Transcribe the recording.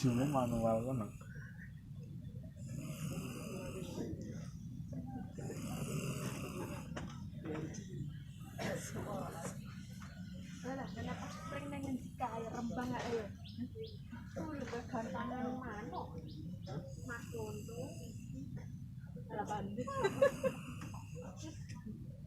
Jenenge manual ngono. Lah kenapa spring nang ngendi kae Rembang ae lho. Tuh gantangan manuk.